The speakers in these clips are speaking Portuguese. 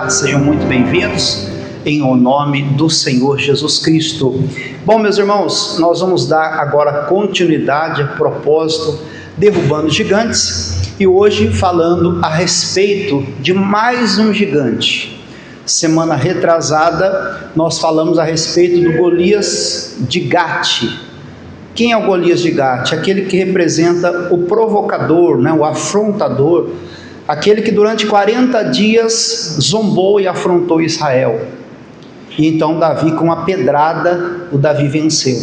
Sejam muito bem-vindos em o nome do Senhor Jesus Cristo. Bom, meus irmãos, nós vamos dar agora continuidade a propósito Derrubando Gigantes e hoje falando a respeito de mais um gigante. Semana retrasada nós falamos a respeito do Golias de Gate. Quem é o Golias de Gate? Aquele que representa o provocador, o afrontador, aquele que durante 40 dias zombou e afrontou Israel. E então Davi, com uma pedrada, o Davi venceu.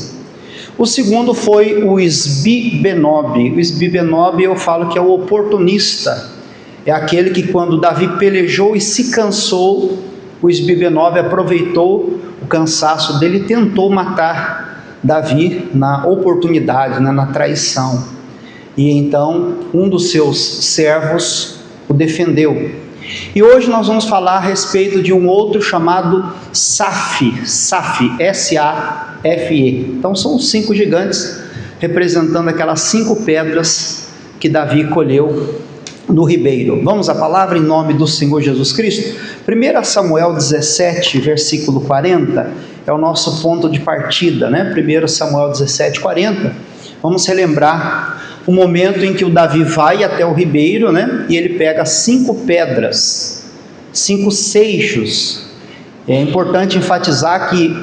O segundo foi o Isbi-Benob. O Isbi-Benob eu falo que é o oportunista. É aquele que quando Davi pelejou e se cansou, o Isbi-Benob aproveitou o cansaço dele e tentou matar Davi na oportunidade, na traição. E então um dos seus servos o defendeu. E hoje nós vamos falar a respeito de um outro chamado Safi, S-A-F-E. Então são 5 gigantes representando aquelas 5 pedras que Davi colheu no ribeiro. Vamos à palavra em nome do Senhor Jesus Cristo. 1 Samuel 17, versículo 40, é o nosso ponto de partida, 1 Samuel 17, 40. Vamos relembrar o momento em que o Davi vai até o ribeiro, e ele pega 5 pedras, 5 seixos. É importante enfatizar que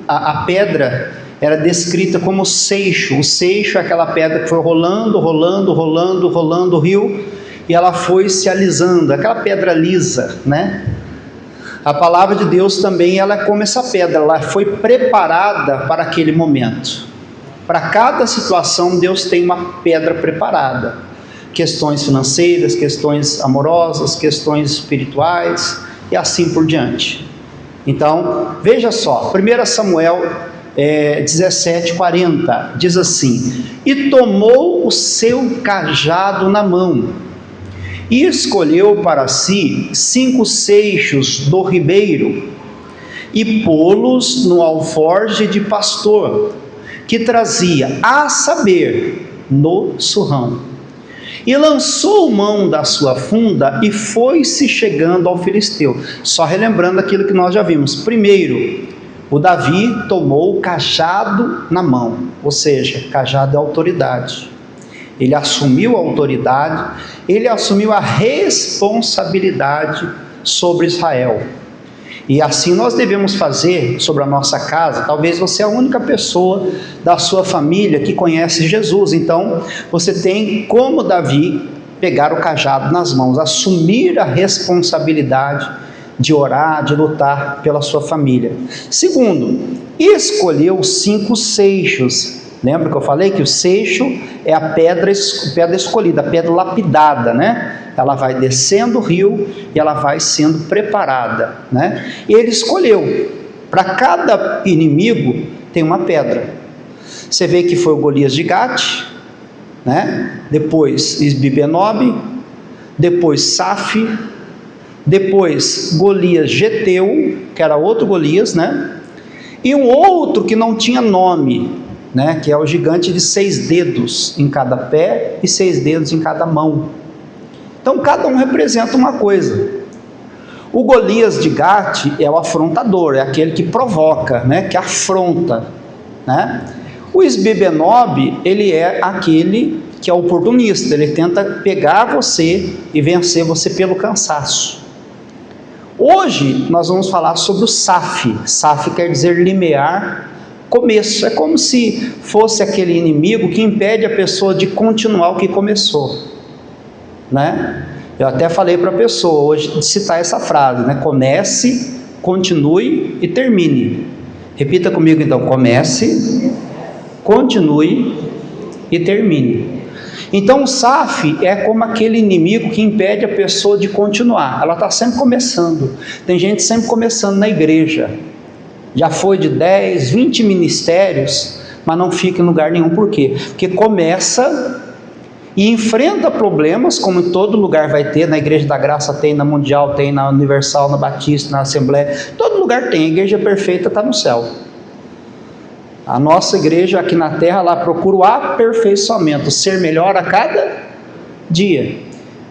a pedra era descrita como seixo. O seixo é aquela pedra que foi rolando o rio, e ela foi se alisando, aquela pedra lisa, A palavra de Deus também, ela é como essa pedra, ela foi preparada para aquele momento. Para cada situação, Deus tem uma pedra preparada. Questões financeiras, questões amorosas, questões espirituais e assim por diante. Então, veja só, 1 Samuel 17, 40, diz assim: E tomou o seu cajado na mão, e escolheu para si 5 seixos do ribeiro, e pô-los no alforje de pastor, que trazia, a saber, no surrão. E lançou mão da sua funda e foi-se chegando ao filisteu. Só relembrando aquilo que nós já vimos. Primeiro, o Davi tomou o cajado na mão, ou seja, cajado é autoridade. Ele assumiu a autoridade, ele assumiu a responsabilidade sobre Israel. E assim nós devemos fazer sobre a nossa casa. Talvez você é a única pessoa da sua família que conhece Jesus. Então, você tem, como Davi, pegar o cajado nas mãos, assumir a responsabilidade de orar, de lutar pela sua família. Segundo, escolheu 5 seixos. Lembra que eu falei que o seixo é a pedra escolhida, a pedra lapidada, Ela vai descendo o rio e ela vai sendo preparada, E ele escolheu, para cada inimigo tem uma pedra. Você vê que foi o Golias de Gate, Depois Isbi-Benob, depois Safi, depois Golias Geteu, que era outro Golias, E um outro que não tinha nome, que é o gigante de 6 dedos em cada pé e 6 dedos em cada mão. Então cada um representa uma coisa. O Golias de Gate é o afrontador, é aquele que provoca, que afronta, O Isbi-Benob, ele é aquele que é oportunista, ele tenta pegar você e vencer você pelo cansaço. Hoje nós vamos falar sobre o Safi. Safi quer dizer limiar, começo. É como se fosse aquele inimigo que impede a pessoa de continuar o que começou, Eu até falei para a pessoa hoje de citar essa frase, Comece, continue e termine. Repita comigo então: comece, continue e termine. Então o Safi é como aquele inimigo que impede a pessoa de continuar. Ela está sempre começando. Tem gente sempre começando na igreja. Já foi de 10, 20 ministérios, mas não fica em lugar nenhum. Por quê? Porque começa e enfrenta problemas, como em todo lugar vai ter. Na Igreja da Graça tem, na Mundial tem, na Universal, na Batista, na Assembleia. Todo lugar tem. A igreja perfeita está no céu. A nossa igreja aqui na terra, lá procura o aperfeiçoamento, ser melhor a cada dia.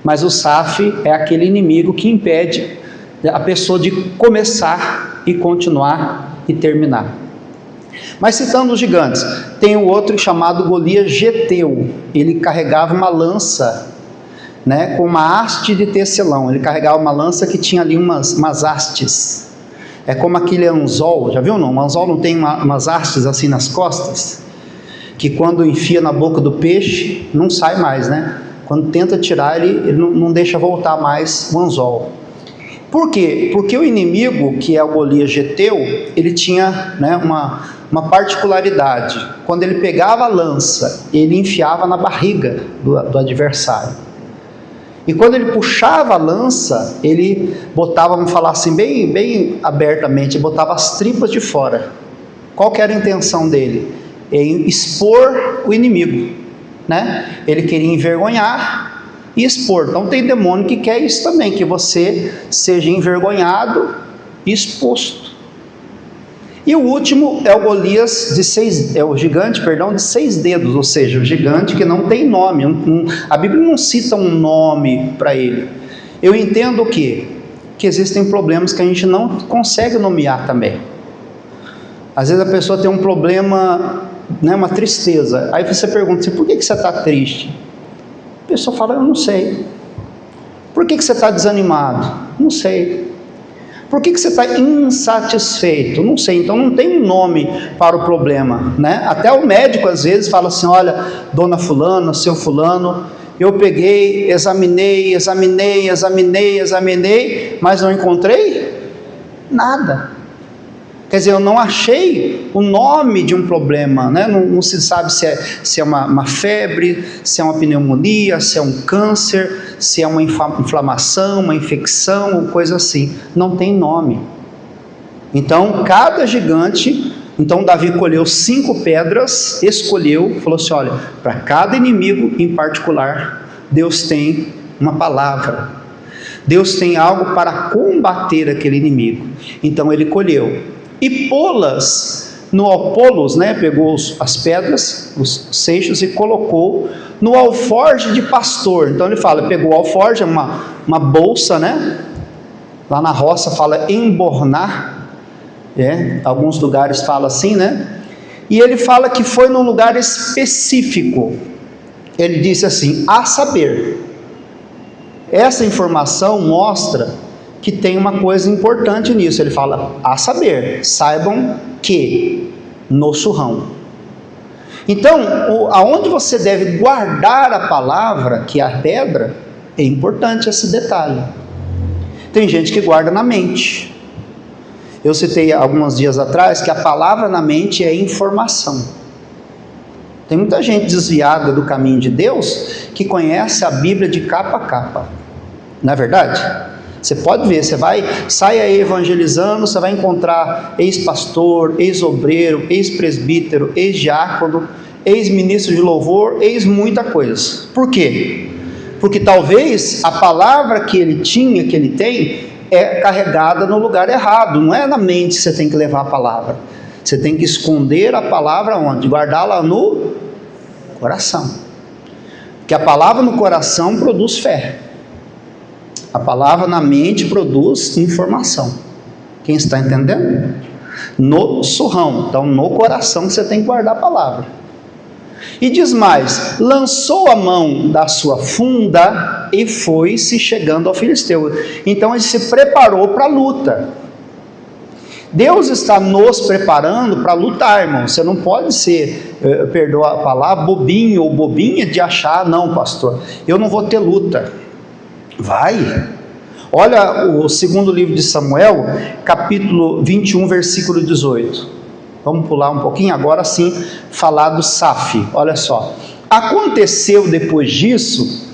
Mas o Safi é aquele inimigo que impede a pessoa de começar e continuar e terminar. Mas citando os gigantes, tem o outro chamado Golias Geteu. Ele carregava uma lança, né, com uma haste de tecelão. Ele carregava uma lança que tinha ali umas hastes. É como aquele anzol, já viu não? Um anzol não tem umas hastes assim nas costas? Que quando enfia na boca do peixe, não sai mais, né? Quando tenta tirar, ele não deixa voltar mais o anzol. Por quê? Porque o inimigo, que é o Golias Geteu, ele tinha, né, uma particularidade. Quando ele pegava a lança, ele enfiava na barriga do adversário. E quando ele puxava a lança, ele botava, vamos falar assim, bem abertamente, botava as tripas de fora. Qual que era a intenção dele? Em expor o inimigo, né? Ele queria envergonhar e expor. Então tem demônio que quer isso também, que você seja envergonhado e exposto. E o último é o Golias o gigante de 6 dedos, ou seja, o gigante que não tem nome. A Bíblia não cita um nome para ele. Eu entendo o quê? Que existem problemas que a gente não consegue nomear também. Às vezes a pessoa tem um problema, né, uma tristeza. Aí você pergunta, por que você está triste? A pessoa fala, eu não sei. Por que você está desanimado? Não sei. Por que você está insatisfeito? Não sei. Então não tem um nome para o problema, né? Até o médico às vezes fala assim, olha, dona fulana, seu fulano, eu peguei, examinei, mas não encontrei nada. Quer dizer, eu não achei o nome de um problema, né? Não se sabe se é uma febre, se é uma pneumonia, se é um câncer, se é uma inflamação, uma infecção, ou coisa assim. Não tem nome. Então, cada gigante, então Davi colheu 5 pedras, escolheu, falou assim, olha, para cada inimigo em particular, Deus tem uma palavra. Deus tem algo para combater aquele inimigo. Então ele colheu. E pô-las, né, pegou as pedras, os seixos e colocou no alforje de pastor. Então ele fala, pegou o alforje, uma bolsa, né? Lá na roça fala embornar, alguns lugares fala assim, né? E ele fala que foi num lugar específico. Ele disse assim, a saber. Essa informação mostra que tem uma coisa importante nisso. Ele fala, a saber, saibam que no surrão. Então, aonde você deve guardar a palavra, que é a pedra, é importante esse detalhe. Tem gente que guarda na mente. Eu citei alguns dias atrás que a palavra na mente é informação. Tem muita gente desviada do caminho de Deus que conhece a Bíblia de capa a capa. Não é verdade? Você pode ver, sai aí evangelizando, você vai encontrar ex-pastor, ex-obreiro, ex-presbítero, ex-diácono, ex-ministro de louvor, ex-muita coisa. Por quê? Porque talvez a palavra que ele tinha, que ele tem, é carregada no lugar errado. Não é na mente que você tem que levar a palavra. Você tem que esconder a palavra onde? Guardá-la no coração. Porque a palavra no coração produz fé. A palavra na mente produz informação. Quem está entendendo? No surrão, então no coração você tem que guardar a palavra. E diz mais, lançou a mão da sua funda e foi-se chegando ao filisteu. Então ele se preparou para a luta. Deus está nos preparando para lutar, irmão. Você não pode ser, perdoa a palavra, bobinho ou bobinha de achar, não, pastor, eu não vou ter luta. Vai. Olha o segundo livro de Samuel, capítulo 21, versículo 18. Vamos pular um pouquinho, agora sim, falar do Saf. Olha só. Aconteceu depois disso,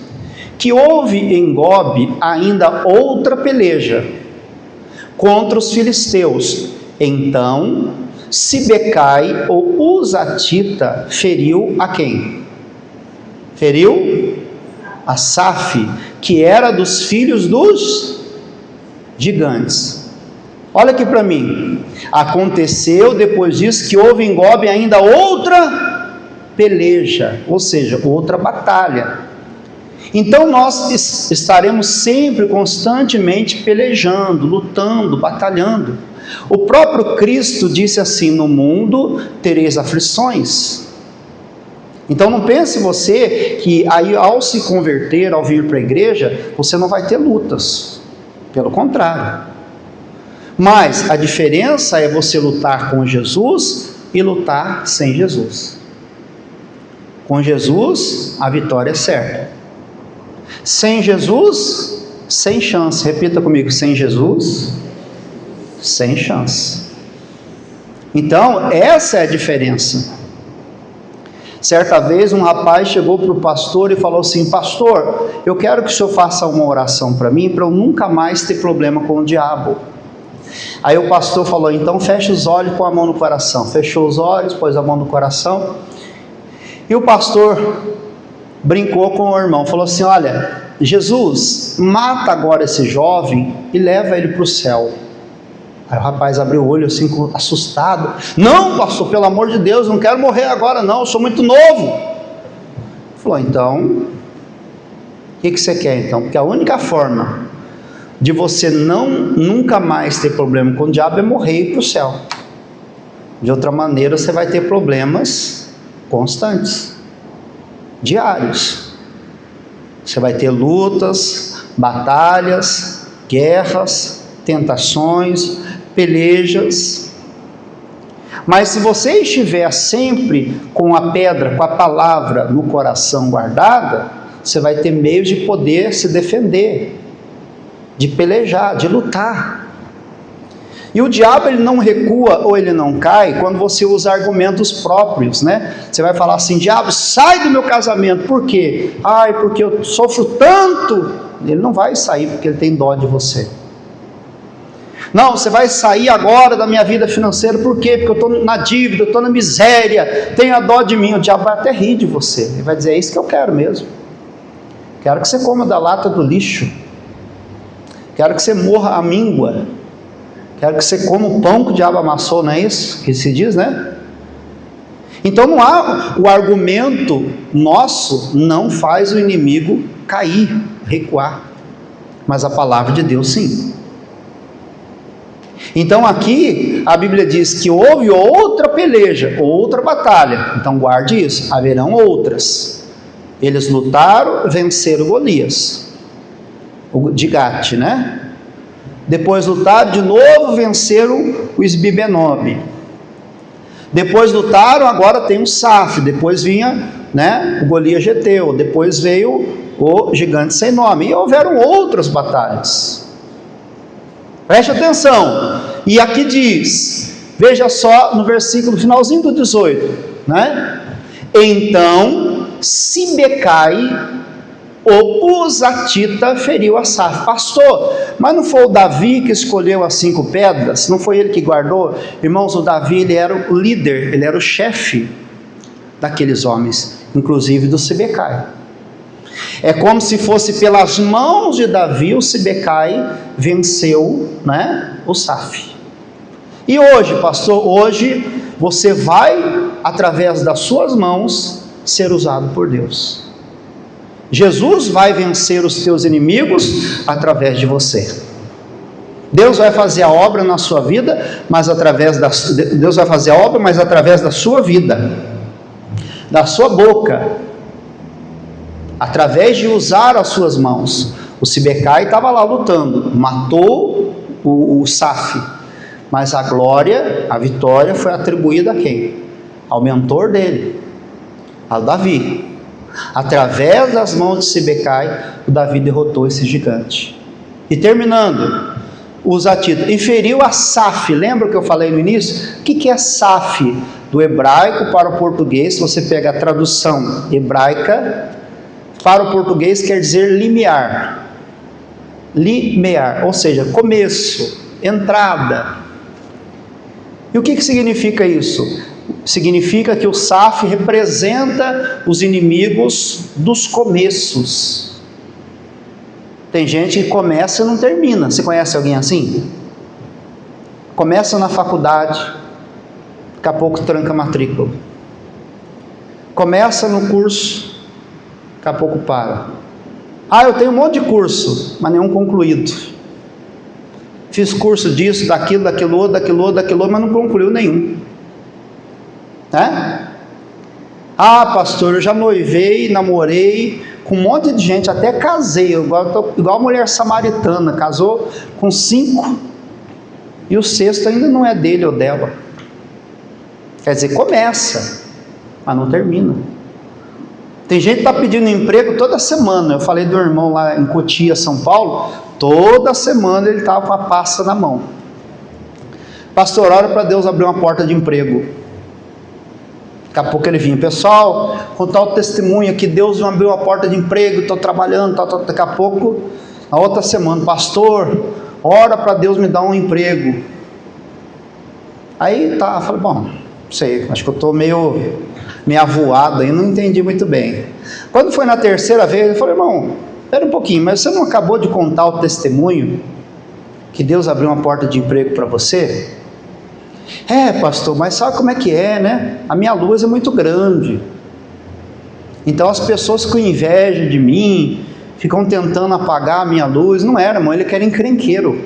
que houve em Gobe ainda outra peleja contra os filisteus. Então, Sibecai, ou Uzatita, feriu a quem? Feriu a Saf, que era dos filhos dos gigantes. Olha aqui para mim. Aconteceu depois disso que houve em Gobe ainda outra peleja, ou seja, outra batalha. Então nós estaremos sempre, constantemente pelejando, lutando, batalhando. O próprio Cristo disse assim: no mundo tereis aflições. Então não pense você que aí ao se converter, ao vir para a igreja, você não vai ter lutas. Pelo contrário. Mas a diferença é você lutar com Jesus e lutar sem Jesus. Com Jesus, a vitória é certa. Sem Jesus, sem chance. Repita comigo: sem Jesus, sem chance. Então, essa é a diferença. Certa vez um rapaz chegou para o pastor e falou assim: pastor, eu quero que o senhor faça uma oração para mim, para eu nunca mais ter problema com o diabo. Aí o pastor falou: então feche os olhos e põe a mão no coração. Fechou os olhos, pôs a mão no coração, e o pastor brincou com o irmão, falou assim: olha, Jesus, mata agora esse jovem e leva ele para o céu. Aí o rapaz abriu o olho assim, assustado: não, pastor, pelo amor de Deus, não quero morrer agora não, eu sou muito novo. Falou: então, o que você quer então? Porque a única forma de você nunca mais ter problema com o diabo é morrer e ir para o céu. De outra maneira você vai ter problemas constantes, diários. Você vai ter lutas, batalhas, guerras, tentações, pelejas. Mas se você estiver sempre com a pedra, com a palavra no coração guardada, você vai ter meios de poder se defender, de pelejar, de lutar. E o diabo, ele não recua ou ele não cai quando você usa argumentos próprios, né? Você vai falar assim: diabo, sai do meu casamento. Por quê? Ai, porque eu sofro tanto. Ele não vai sair porque ele tem dó de você. Não, você vai sair agora da minha vida financeira. Por quê? Porque eu estou na dívida, eu estou na miséria, tenha dó de mim. O diabo vai até rir de você. Ele vai dizer: é isso que eu quero mesmo. Quero que você coma da lata do lixo. Quero que você morra à míngua. Quero que você coma o pão que o diabo amassou, não é isso que se diz, né? Então não há, o argumento nosso não faz o inimigo cair, recuar, mas a palavra de Deus sim. Então aqui a Bíblia diz que houve outra peleja, outra batalha. Então guarde isso, haverão outras. Eles lutaram, venceram Golias, o de Gate, né? Depois lutaram de novo, venceram o Isbibenob. Depois lutaram, agora tem o Saf. Depois vinha, né, o Golias Geteu. Depois veio o gigante sem nome. E houveram outras batalhas. Preste atenção. E aqui diz, veja só no versículo finalzinho do 18, né? Então Sibecai, o Uzatita, feriu a Saf. Pastor, mas não foi o Davi que escolheu as 5 pedras? Não foi ele que guardou? Irmãos, o Davi, ele era o líder, ele era o chefe daqueles homens, inclusive do Sibecai. É como se fosse pelas mãos de Davi, o Sibecai venceu, né, o Saf. E hoje, pastor, hoje você vai, através das suas mãos, ser usado por Deus. Jesus vai vencer os teus inimigos através de você. Deus vai fazer a obra na sua vida, mas Deus vai fazer a obra, mas através da sua vida, da sua boca, através de usar as suas mãos. O Sibecai estava lá lutando, matou o Saf, mas a glória, a vitória foi atribuída a quem? Ao mentor dele, a Davi. Através das mãos de Sibecai, o Davi derrotou esse gigante. E terminando, o Uzatita, e feriu a Saf. Lembra que eu falei no início? O que é Saf? Do hebraico para o português, se você pega a tradução hebraica, para o português quer dizer limiar. Limiar, ou seja, começo, entrada. E o que significa isso? Significa que o Saf representa os inimigos dos começos. Tem gente que começa e não termina. Você conhece alguém assim? Começa na faculdade, daqui a pouco tranca a matrícula. Começa no curso, daqui a pouco para. Ah, eu tenho um monte de curso, mas nenhum concluído. Fiz curso disso, daquilo outro, mas não concluiu nenhum. Né? Ah, pastor, eu já noivei, namorei com um monte de gente, até casei, igual a mulher samaritana, casou com 5, e o 6º ainda não é dele ou dela. Quer dizer, começa, mas não termina. Tem gente que está pedindo emprego toda semana. Eu falei do irmão lá em Cotia, São Paulo, toda semana ele estava com a pasta na mão. Pastor, ora para Deus abrir uma porta de emprego. Daqui a pouco ele vinha, pessoal, contar o testemunho que Deus abriu uma porta de emprego, estou trabalhando, daqui a pouco, na outra semana, pastor, ora para Deus me dar um emprego. Aí tá, eu falei, bom, não sei, acho que eu estou meio avoado aí, não entendi muito bem. Quando foi na terceira vez, eu falei, irmão, espera um pouquinho, mas você não acabou de contar o testemunho que Deus abriu uma porta de emprego para você? É, pastor, mas sabe como é que é, né? A minha luz é muito grande, então as pessoas com inveja de mim ficam tentando apagar a minha luz. Não era, irmão, ele que era encrenqueiro.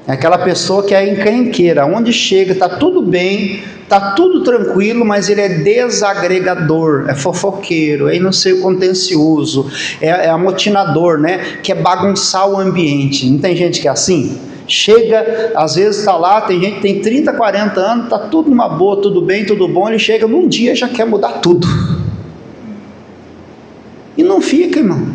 É aquela pessoa que é encrenqueira, onde chega, está tudo bem, está tudo tranquilo, mas ele é desagregador, é fofoqueiro, é não sei o contencioso, é amotinador, né? Quer bagunçar o ambiente. Não tem gente que é assim? Chega, às vezes está lá, tem gente que tem 30, 40 anos, está tudo numa boa, tudo bem, tudo bom, ele chega num dia e já quer mudar tudo. E não fica, irmão.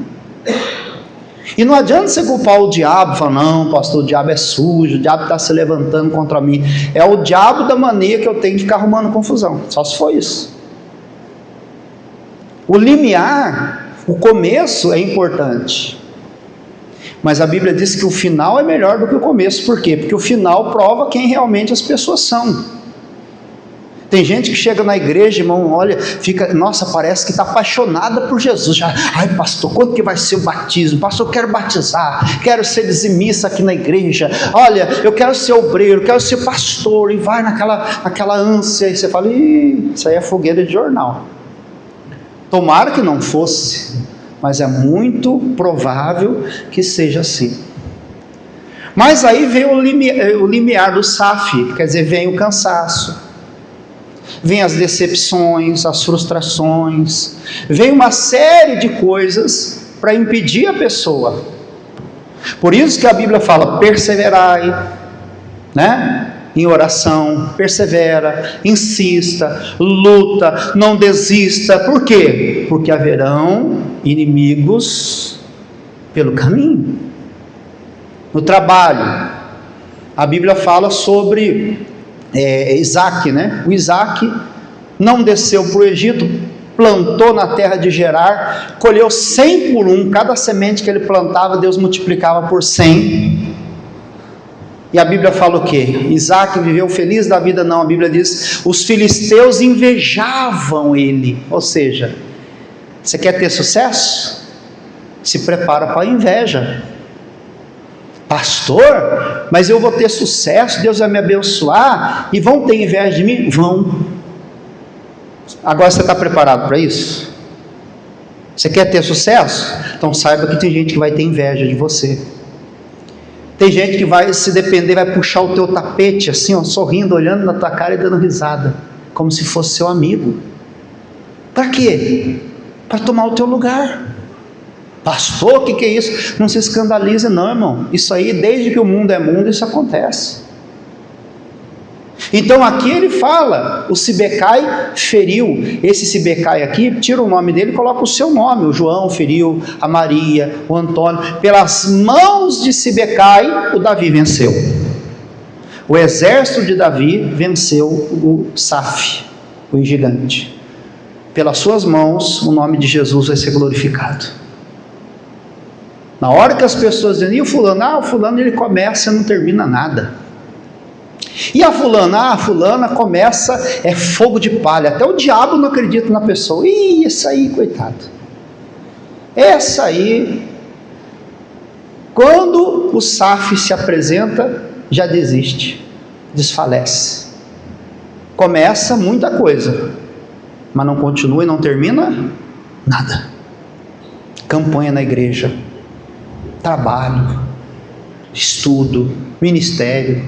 E não adianta você culpar o diabo, falar, não, pastor, o diabo é sujo, o diabo está se levantando contra mim. É o diabo da mania que eu tenho de ficar arrumando confusão, só se for isso. O limiar, o começo é importante, mas a Bíblia diz que o final é melhor do que o começo. Por quê? Porque o final prova quem realmente as pessoas são. Tem gente que chega na igreja, irmão, olha, fica, nossa, parece que está apaixonada por Jesus. Já, ai pastor, quando que vai ser o batismo? Pastor, eu quero batizar, quero ser dizimista aqui na igreja, olha, eu quero ser obreiro, quero ser pastor, e vai naquela ânsia, e você fala, isso aí é fogueira de jornal. Tomara que não fosse, mas é muito provável que seja assim. Mas aí vem o limiar do SAF, quer dizer, vem o cansaço, vem as decepções, as frustrações, vem uma série de coisas para impedir a pessoa. Por isso que a Bíblia fala, perseverai, né? Em oração, persevera, insista, luta, não desista. Por quê? Porque haverão inimigos pelo caminho. No trabalho, a Bíblia fala sobre Isaac, né? O Isaac não desceu para o Egito, plantou na terra de Gerar, colheu 100 por 1, cada semente que ele plantava, Deus multiplicava por 100. E a Bíblia fala o quê? Isaac viveu feliz da vida? Não, a Bíblia diz, os filisteus invejavam ele. Ou seja, você quer ter sucesso? Se prepara para a inveja. Pastor, mas eu vou ter sucesso, Deus vai me abençoar, e vão ter inveja de mim? Vão. Agora você está preparado para isso? Você quer ter sucesso? Então saiba que tem gente que vai ter inveja de você. Tem gente que vai, se depender, vai puxar o teu tapete assim, ó, sorrindo, olhando na tua cara e dando risada, como se fosse seu amigo. Para quê? Para tomar o teu lugar. Pastor, o que é isso? Não se escandalize não, irmão. Isso aí, desde que o mundo é mundo, isso acontece. Então aqui ele fala, o Sibecai feriu. Esse Sibecai aqui, tira o nome dele e coloca o seu nome. O João feriu, a Maria, o Antônio. Pelas mãos de Sibecai, o Davi venceu. O exército de Davi venceu o Saf, o gigante. Pelas suas mãos, o nome de Jesus vai ser glorificado. Na hora que as pessoas dizem, e o fulano? O fulano ele começa e não termina nada. E a fulana? A fulana começa, é fogo de palha. Até o diabo não acredita na pessoa. Ih, essa aí, coitado. Essa aí, quando o SAF se apresenta, já desiste, desfalece. Começa muita coisa, mas não continua e não termina nada. campanha na igreja, trabalho, estudo, ministério.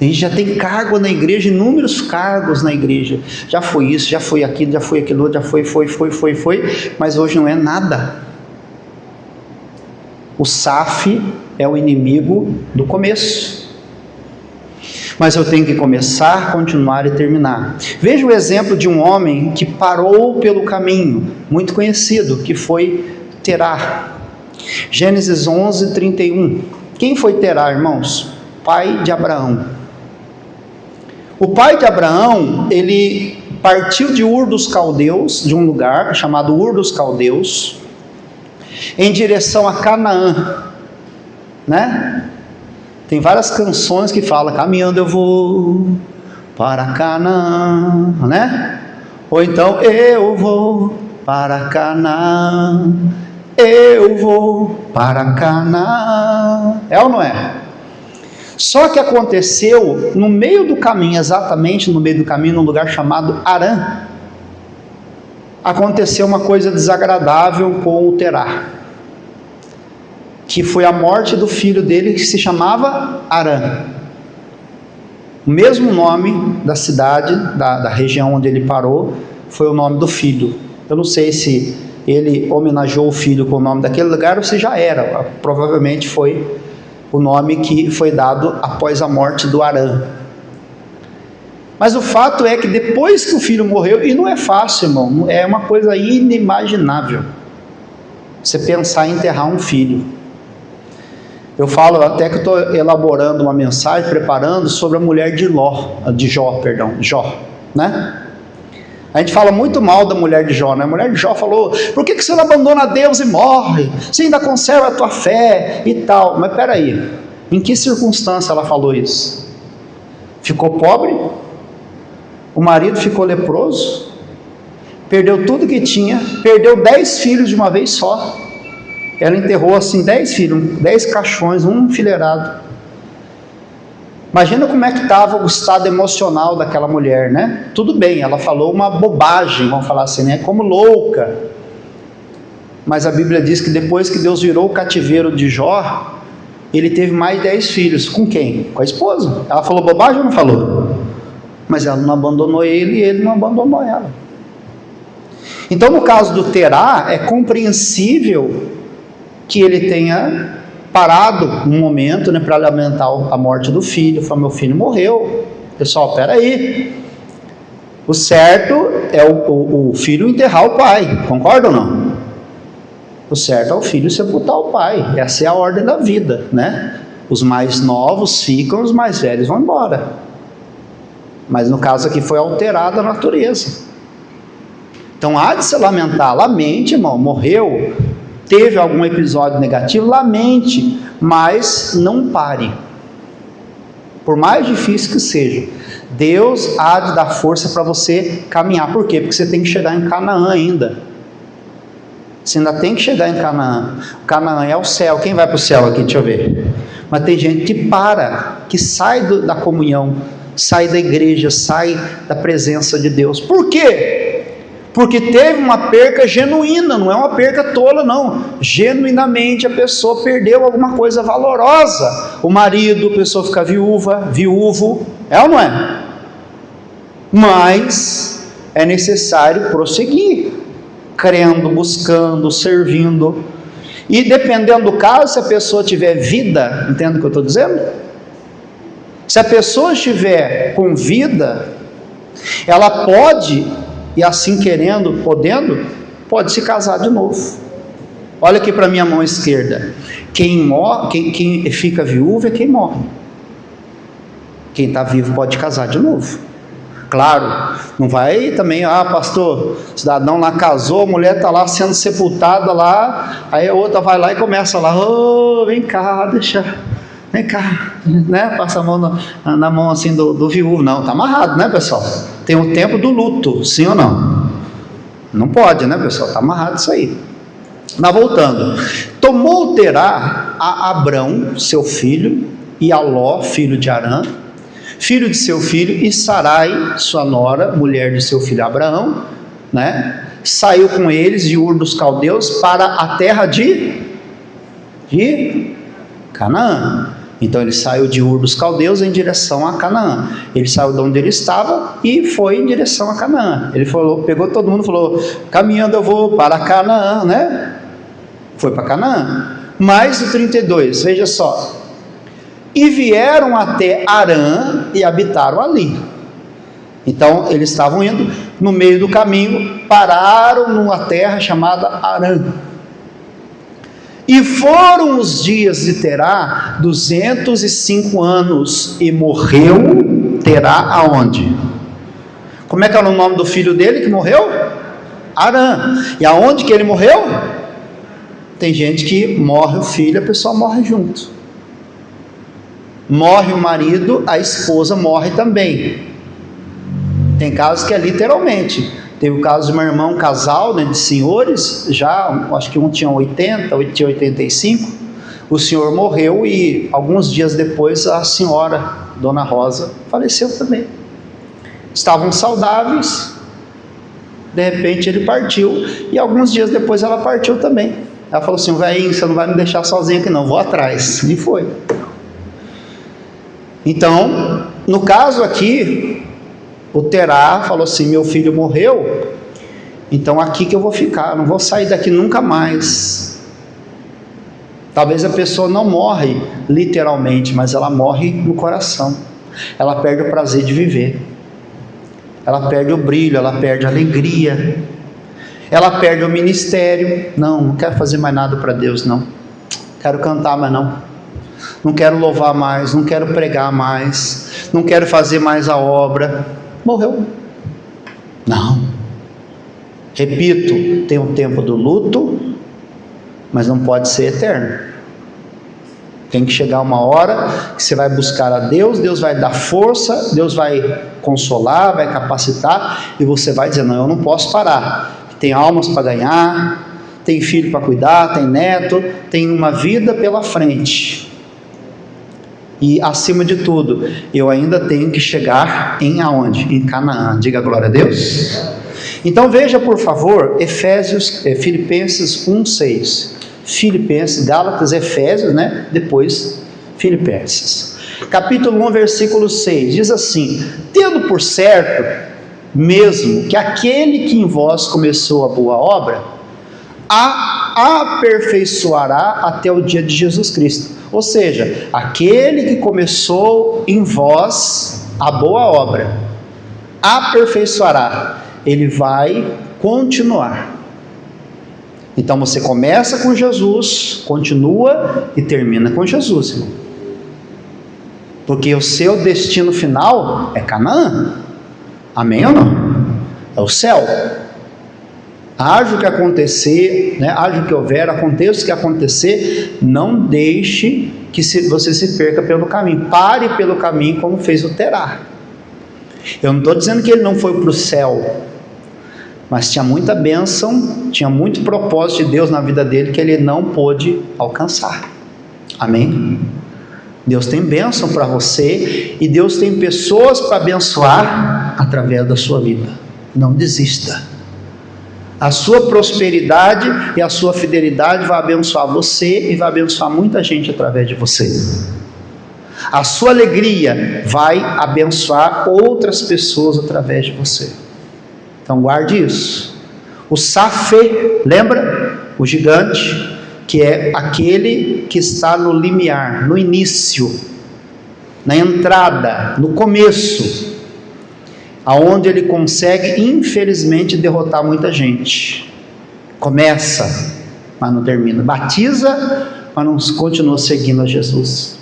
A gente já tem cargo na igreja, inúmeros cargos na igreja. Já foi isso, já foi aquilo, já foi aquilo, já foi, mas hoje não é nada. O SAF é o inimigo do começo. Mas eu tenho que começar, continuar e terminar. Veja o exemplo de um homem que parou pelo caminho, muito conhecido, que foi Terá. Gênesis 11, 31. Quem foi Terá, irmãos? Pai de Abraão. O pai de Abraão, ele partiu de Ur dos Caldeus, de um lugar chamado Ur dos Caldeus, em direção a Canaã, né? Tem várias canções que falam, caminhando eu vou para Canaã, né? Ou então, eu vou para Canaã, eu vou para Canaã. É ou não é? Só que aconteceu no meio do caminho, exatamente no meio do caminho, num lugar chamado Harã, aconteceu uma coisa desagradável com o Terá, que foi a morte do filho dele, que se chamava Harã. O mesmo nome da cidade, da região onde ele parou, foi o nome do filho. Eu não sei se ele homenageou o filho com o nome daquele lugar ou se já era, provavelmente foi o nome que foi dado após a morte do Harã. Mas o fato é que depois que o filho morreu, e não é fácil, irmão, é uma coisa inimaginável você pensar em enterrar um filho. Eu falo até que estou elaborando uma mensagem, preparando sobre a mulher de Jó, né? A gente fala muito mal da mulher de Jó, né? A mulher de Jó falou, por que você não abandona Deus e morre? Você ainda conserva a tua fé e tal. Mas peraí, em que circunstância ela falou isso? Ficou pobre? O marido ficou leproso? Perdeu tudo que tinha? Perdeu 10 filhos de uma vez só? Ela enterrou assim 10 filhos, 10 caixões, um enfileirado. Imagina como é que estava o estado emocional daquela mulher, né? Tudo bem, ela falou uma bobagem, vamos falar assim, né? Como louca. Mas a Bíblia diz que depois que Deus virou o cativeiro de Jó, ele teve mais 10 filhos. Com quem? Com a esposa. Ela falou bobagem ou não falou? Mas ela não abandonou ele e ele não abandonou ela. Então, no caso do Terá, é compreensível que ele tenha parado um momento, né, para lamentar a morte do filho. Falou, meu filho morreu. Pessoal, peraí, o certo é o filho enterrar o pai, concorda ou não? O certo é o filho sepultar o pai. Essa é a ordem da vida, né? Os mais novos ficam, os mais velhos vão embora. Mas no caso aqui foi alterada a natureza. Então há de se lamentar. Lamente, irmão, morreu, teve algum episódio negativo, lamente, mas não pare. Por mais difícil que seja, Deus há de dar força para você caminhar. Por quê? Porque você tem que chegar em Canaã ainda. Você ainda tem que chegar em Canaã. Canaã é o céu. Quem vai para o céu aqui? Deixa eu ver. Mas tem gente que para, que sai da comunhão, sai da igreja, sai da presença de Deus. Por quê? Porque teve uma perca genuína, não é uma perca tola não, genuinamente a pessoa perdeu alguma coisa valorosa. O marido, a pessoa fica viúvo, é ou não é? Mas é necessário prosseguir, crendo, buscando, servindo, e dependendo do caso, se a pessoa tiver vida, entende o que eu estou dizendo? Se a pessoa estiver com vida, ela pode, e assim querendo, podendo, pode se casar de novo. Olha aqui para a minha mão esquerda, quem fica viúvo é quem morre. Quem está vivo pode casar de novo. Claro, não vai também, pastor, o cidadão lá casou, a mulher está lá sendo sepultada lá, aí a outra vai lá e começa lá, vem cá, vem cá, né? Passa a mão na mão assim do viúvo. Não, está amarrado, né, pessoal? Tem o tempo do luto, sim ou não? Não pode, né, pessoal? Está amarrado isso aí. Mas voltando, tomou Terá a Abrão, seu filho, e a Ló, filho de Harã, filho de seu filho, e Sarai, sua nora, mulher de seu filho Abraão, né? saiu com eles de Ur dos Caldeus para a terra de Canaã. Então ele saiu de Ur dos Caldeus em direção a Canaã. Ele saiu de onde ele estava e foi em direção a Canaã. Ele falou, pegou todo mundo e falou, caminhando eu vou para Canaã, né? Foi para Canaã. Mais o 32, veja só. E vieram até Arã e habitaram ali. Então eles estavam indo, no meio do caminho, pararam numa terra chamada Arã. E foram os dias de Terá 205 anos, e morreu Terá aonde? Como é que era o nome do filho dele que morreu? Arã. E aonde que ele morreu? Tem gente que morre o filho, a pessoa morre junto. Morre o marido, a esposa morre também. Tem casos que é literalmente. Teve o caso de meu irmão, um casal, né, de senhores, já, acho que um tinha 80, outro tinha 85, o senhor morreu e alguns dias depois a senhora, Dona Rosa, faleceu também. Estavam saudáveis, de repente ele partiu, e alguns dias depois ela partiu também. Ela falou assim, velhinho, você não vai me deixar sozinho aqui não, vou atrás, e foi. Então, no caso aqui, o Terá falou assim, meu filho morreu, então aqui que eu vou ficar, não vou sair daqui nunca mais. Talvez a pessoa não morre literalmente, mas ela morre no coração. Ela perde o prazer de viver, ela perde o brilho, ela perde a alegria, ela perde o ministério. Não quero fazer mais nada para Deus, não quero cantar mais não quero louvar mais, não quero pregar mais, não quero fazer mais a obra. Morreu. Não. Repito, tem um tempo do luto, mas não pode ser eterno. Tem que chegar uma hora que você vai buscar a Deus, Deus vai dar força, Deus vai consolar, vai capacitar, e você vai dizer, não, eu não posso parar. Tem almas para ganhar, tem filho para cuidar, tem neto, tem uma vida pela frente. E acima de tudo, eu ainda tenho que chegar em aonde? Em Canaã. Diga glória a Deus. Então veja por favor, Filipenses 1:6. Filipenses, Gálatas, Efésios, né? Depois Filipenses. Capítulo 1, versículo 6, diz assim, tendo por certo mesmo que aquele que em vós começou a boa obra, a aperfeiçoará até o dia de Jesus Cristo. Ou seja, aquele que começou em vós a boa obra, aperfeiçoará, ele vai continuar. Então você começa com Jesus, continua e termina com Jesus, irmão. Porque o seu destino final é Canaã. Amém ou não? É o céu. Haja o que acontecer, né? Haja o que houver, aconteça o que acontecer, não deixe que você se perca pelo caminho. Pare pelo caminho como fez o Terá. Eu não estou dizendo que ele não foi para o céu, mas tinha muita bênção, tinha muito propósito de Deus na vida dele que ele não pôde alcançar. Amém? Deus tem bênção para você e Deus tem pessoas para abençoar através da sua vida. Não desista. A sua prosperidade e a sua fidelidade vai abençoar você e vai abençoar muita gente através de você. A sua alegria vai abençoar outras pessoas através de você. Então guarde isso. O Safê, lembra? O gigante, que é aquele que está no limiar, no início, na entrada, no começo, aonde ele consegue, infelizmente, derrotar muita gente. Começa, mas não termina. Batiza, mas não continua seguindo a Jesus.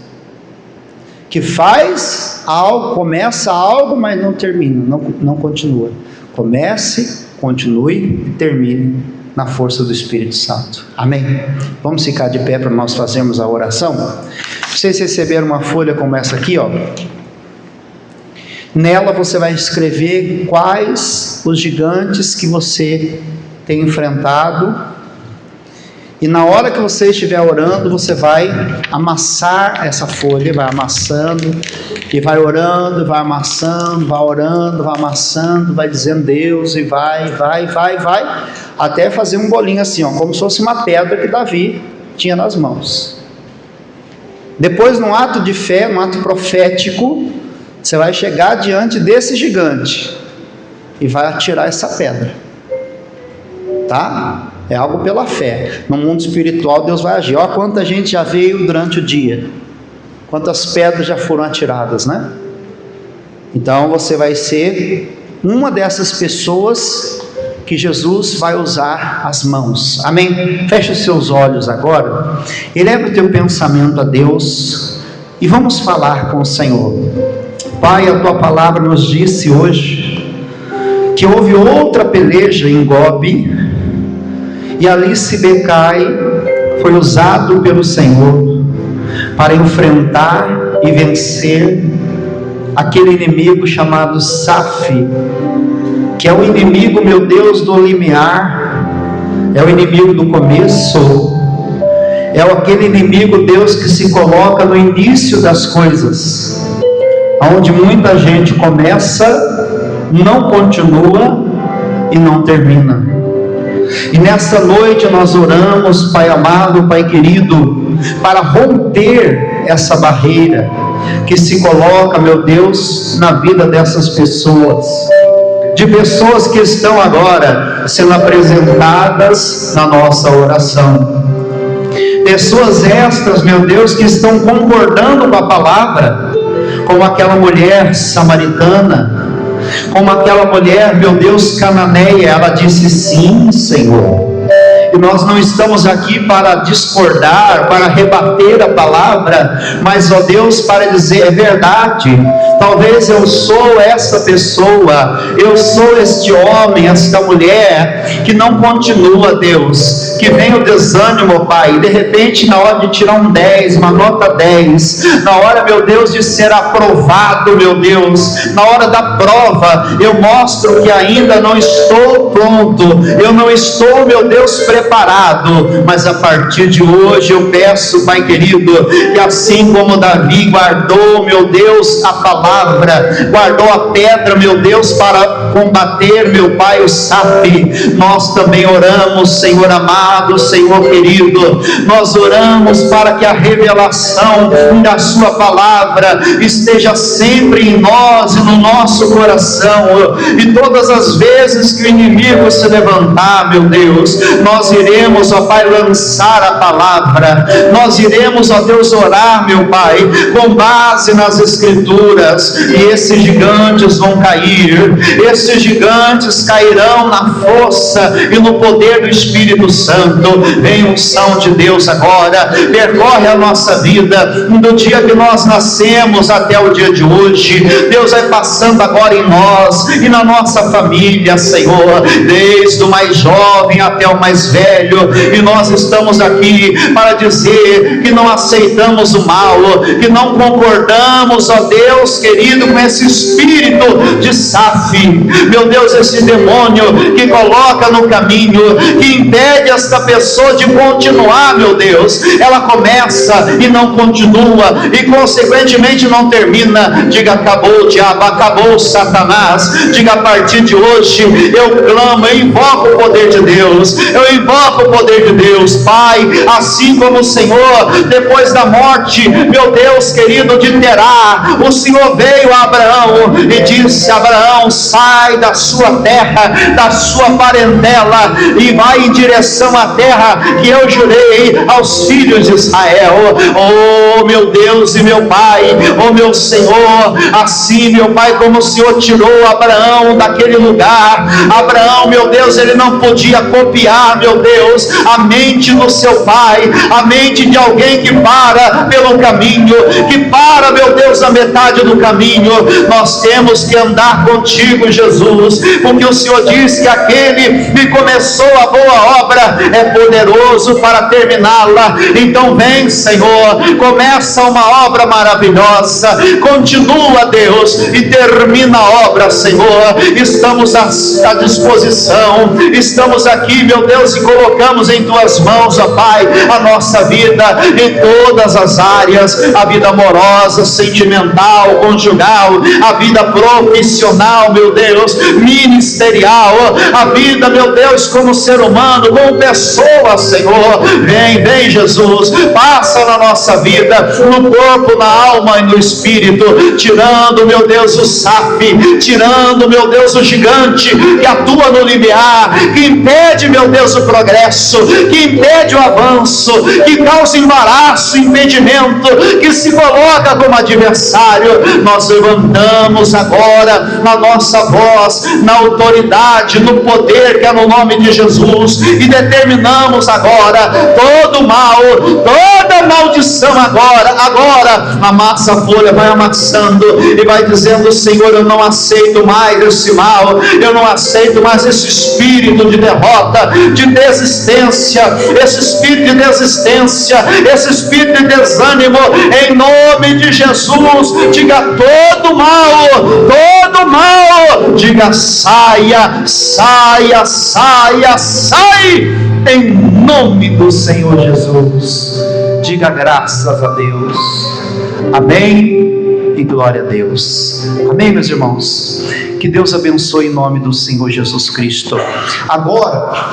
Que faz algo, começa algo, mas não termina, não continua. Comece, continue e termine na força do Espírito Santo. Amém? Vamos ficar de pé para nós fazermos a oração? Vocês receberam uma folha como essa aqui, ó. Nela você vai escrever quais os gigantes que você tem enfrentado E na hora que você estiver orando, você vai amassar essa folha, vai amassando, e vai orando, vai amassando, vai orando, vai amassando, vai dizendo Deus, e vai, até fazer um bolinho assim, ó, como se fosse uma pedra que Davi tinha nas mãos. Depois, num ato de fé, num ato profético, você vai chegar diante desse gigante e vai atirar essa pedra, tá? É algo pela fé. No mundo espiritual Deus vai agir. Olha quanta gente já veio durante o dia, quantas pedras já foram atiradas, né? Então você vai ser uma dessas pessoas que Jesus vai usar as mãos. Amém? Feche os seus olhos agora, eleva o teu pensamento a Deus e vamos falar com o Senhor. Pai, a tua palavra nos disse hoje que houve outra peleja em Gobe, e ali Sibecai foi usado pelo Senhor para enfrentar e vencer aquele inimigo chamado Safi, que é o inimigo, meu Deus, do limiar, é o inimigo do começo, é aquele inimigo, Deus, que se coloca no início das coisas, onde muita gente começa, não continua e não termina. E nesta noite nós oramos, Pai amado, Pai querido, para romper essa barreira que se coloca, meu Deus, na vida dessas pessoas, de pessoas que estão agora sendo apresentadas na nossa oração, pessoas estas, meu Deus, que estão concordando com a palavra, como aquela mulher samaritana, como aquela mulher, meu Deus, cananeia. Ela disse sim, Senhor. E nós não estamos aqui para discordar, para rebater a palavra, mas, ó Deus, para dizer, é verdade, talvez eu sou essa pessoa, eu sou este homem, esta mulher, que não continua, Deus, que vem o desânimo, Pai, e de repente na hora de tirar um 10, uma nota 10, na hora, meu Deus, de ser aprovado, meu Deus, na hora da prova, eu mostro que ainda não estou pronto, eu não estou, meu Deus, preparado, mas a partir de hoje eu peço, Pai querido, que assim como Davi guardou, meu Deus, a palavra, guardou a pedra, meu Deus, para combater, meu Pai, o Safi, nós também oramos, Senhor amado, Senhor querido, nós oramos para que a revelação da sua palavra esteja sempre em nós e no nosso coração, e todas as vezes que o inimigo se levantar, meu Deus, nós iremos, ó Pai, lançar a palavra, nós iremos, ó Deus, orar, meu Pai, com base nas Escrituras, e esses gigantes vão cair, esses gigantes cairão na força e no poder do Espírito Santo. Vem unção de Deus agora, percorre a nossa vida, do dia que nós nascemos até o dia de hoje, Deus vai passando agora em nós e na nossa família, Senhor, desde o mais jovem até o mais velho, e nós estamos aqui para dizer que não aceitamos o mal, que não concordamos, ó Deus querido, com esse espírito de Safi, meu Deus, esse demônio que coloca no caminho, que impede esta pessoa de continuar, meu Deus, ela começa e não continua, e consequentemente não termina. Diga, acabou o diabo, acabou o Satanás. Diga, a partir de hoje eu clamo, eu invoco o poder de Deus, eu invoco o poder de Deus, Pai, assim como o Senhor, depois da morte, meu Deus querido, de Terá, o Senhor veio a Abraão e disse: Abraão, sai da sua terra, da sua parentela, e vai em direção à terra que eu jurei aos filhos de Israel. Oh meu Deus e meu Pai, oh meu Senhor, assim, meu Pai, como o Senhor tirou Abraão daquele lugar, Abraão, meu Deus, ele não podia copiar, meu Deus, a mente do seu pai, a mente de alguém que para pelo caminho, que para, meu Deus, a metade do caminho. Nós temos que andar contigo, Jesus. Jesus, porque o Senhor diz que aquele que começou a boa obra é poderoso para terminá-la. Então vem, Senhor, começa uma obra maravilhosa, continua, Deus, e termina a obra, Senhor. Estamos à disposição, estamos aqui, meu Deus, e colocamos em tuas mãos, ó Pai, a nossa vida em todas as áreas, a vida amorosa, sentimental, conjugal, a vida profissional, meu Deus, ministerial, a vida, meu Deus, como ser humano, como pessoa, Senhor. Vem Jesus, passa na nossa vida, no corpo, na alma e no espírito, tirando, meu Deus, o SAF, tirando, meu Deus, o gigante que atua no limiar, que impede, meu Deus, o progresso, que impede o avanço, que causa embaraço, impedimento, que se coloca como adversário. Nós levantamos agora na nossa voz, na autoridade, no poder que é no nome de Jesus, e determinamos agora todo mal, toda maldição agora, amassa a folha, vai amassando e vai dizendo: Senhor, eu não aceito mais esse mal, eu não aceito mais esse espírito de derrota, de desistência, esse espírito de desistência, esse espírito de desânimo, em nome de Jesus. Diga todo mal, diga saia, sai, em nome do Senhor Jesus. Diga graças a Deus, amém e glória a Deus. Amém, meus irmãos. Que Deus abençoe em nome do Senhor Jesus Cristo. Agora